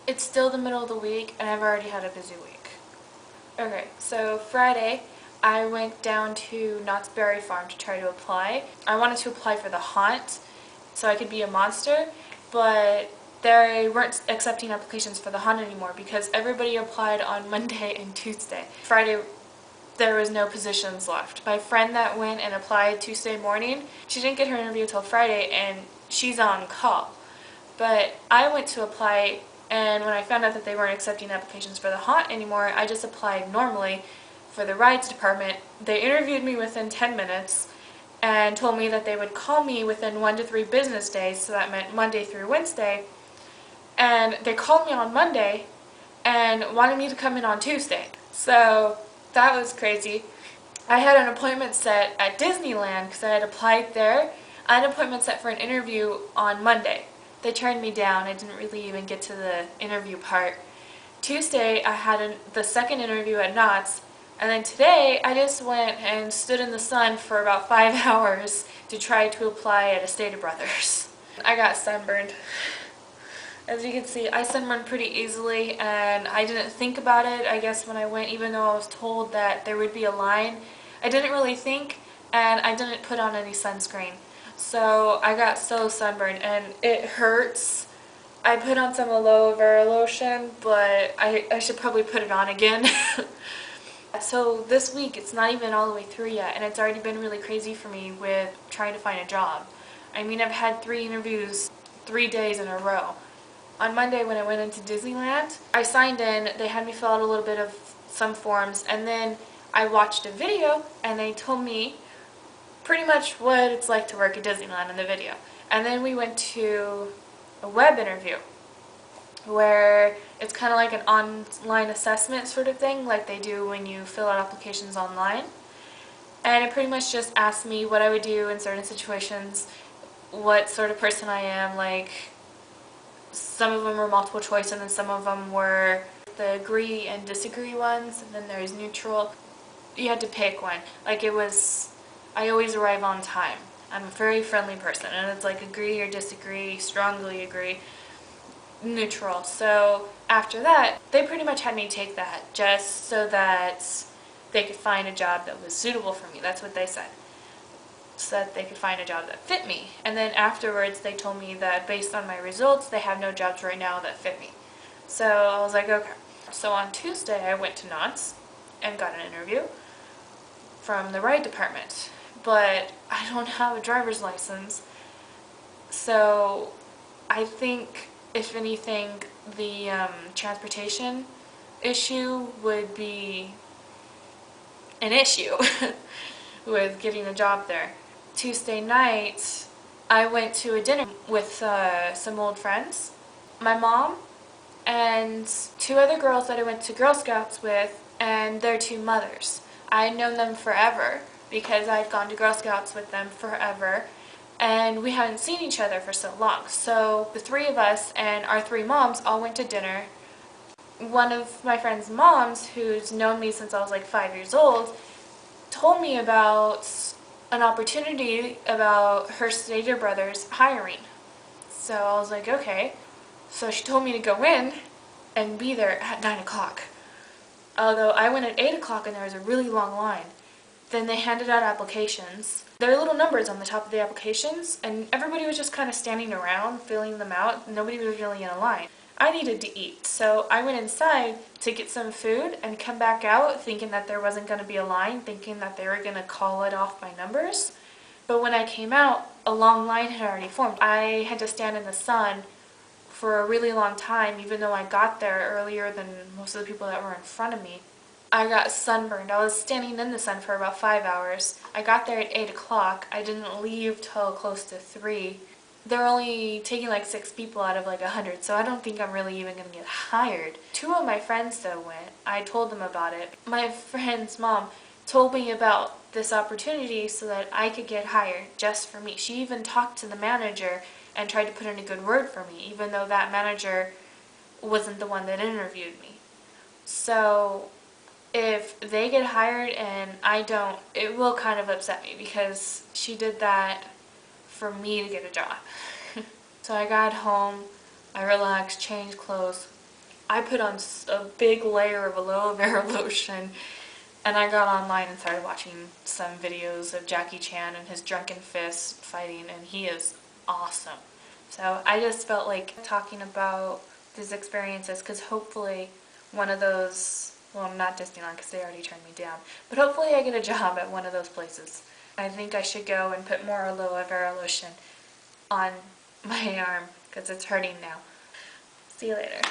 It's still the middle of the week and I've already had a busy week. Okay, so Friday I went down to Knott's Berry Farm to try to apply. I wanted to apply for the haunt so I could be a monster, but they weren't accepting applications for the haunt anymore because everybody applied on Monday and Tuesday. Friday there was no positions left. My friend that went and applied Tuesday morning, she didn't get her interview till Friday and she's on call. But I went to apply, and when I found out that they weren't accepting applications for the haunt anymore, I just applied normally for the rides department. They interviewed me within 10 minutes and told me that they would call me within 1 to 3 business days, so that meant Monday through Wednesday. And they called me on Monday and wanted me to come in on Tuesday. So that was crazy. I had an appointment set at Disneyland because I had applied there. I had an appointment set for an interview on Monday. They turned me down. I didn't really even get to the interview part. Tuesday I had the second interview at Knott's, and then today I just went and stood in the sun for about 5 hours to try to apply at Estate Brothers. I got sunburned. As you can see, I sunburned pretty easily and I didn't think about it, I guess, when I went, even though I was told that there would be a line. I didn't really think, and I didn't put on any sunscreen. So I got so sunburned and it hurts. I put on some aloe vera lotion, but I should probably put it on again. So this week, it's not even all the way through yet, and it's already been really crazy for me with trying to find a job. I mean, I've had 3 interviews 3 days in a row. On Monday when I went into Disneyland, I signed in, they had me fill out a little bit of some forms, and then I watched a video and they told me pretty much what it's like to work at Disneyland in the video. And then we went to a web interview where it's kind of like an online assessment sort of thing, like they do when you fill out applications online. And it pretty much just asked me what I would do in certain situations, what sort of person I am. Like, some of them were multiple choice and then some of them were the agree and disagree ones, and then there's neutral. You had to pick one. Like, it was, I always arrive on time. I'm a very friendly person, and it's like agree or disagree, strongly agree, neutral. So after that, they pretty much had me take that just so that they could find a job that was suitable for me. That's what they said. So that they could find a job that fit me. And then afterwards, they told me that based on my results, they have no jobs right now that fit me. So I was like, okay. So on Tuesday, I went to Knott's and got an interview from the ride department. But I don't have a driver's license, so I think, if anything, the transportation issue would be an issue with getting a job there. Tuesday night, I went to a dinner with some old friends, my mom, and 2 other girls that I went to Girl Scouts with, and their 2 mothers. I had known them forever, because I'd gone to Girl Scouts with them forever, and we haven't seen each other for so long. So the 3 of us and our 3 moms all went to dinner. One of my friend's moms, who's known me since I was like 5 years old, told me about an opportunity about her Stater Brothers hiring. So I was like, okay. So she told me to go in and be there at 9 o'clock. Although I went at 8 o'clock and there was a really long line. Then they handed out applications. There were little numbers on the top of the applications, and everybody was just kind of standing around filling them out. Nobody was really in a line. I needed to eat, so I went inside to get some food and come back out thinking that there wasn't going to be a line, thinking that they were going to call it off by numbers. But when I came out, a long line had already formed. I had to stand in the sun for a really long time, even though I got there earlier than most of the people that were in front of me. I got sunburned. I was standing in the sun for about 5 hours. I got there at 8 o'clock. I didn't leave till close to 3. They're only taking like 6 people out of like 100, so I don't think I'm really even going to get hired. 2 of my friends though went. I told them about it. My friend's mom told me about this opportunity so that I could get hired just for me. She even talked to the manager and tried to put in a good word for me, even though that manager wasn't the one that interviewed me. So if they get hired and I don't, it will kind of upset me because she did that for me to get a job. So I got home, I relaxed, changed clothes, I put on a big layer of aloe vera lotion, and I got online and started watching some videos of Jackie Chan and his drunken fist fighting, and he is awesome. So I just felt like talking about these experiences, because hopefully one of those, well, not Disneyland because they already turned me down, but hopefully I get a job at one of those places. I think I should go and put more aloe vera lotion on my arm because it's hurting now. See you later.